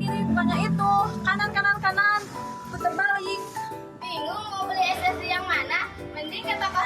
kiri, bukannya itu. Kanan, kanan, kanan. Putar balik. Bingung mau beli SSD yang mana? Mending ke toko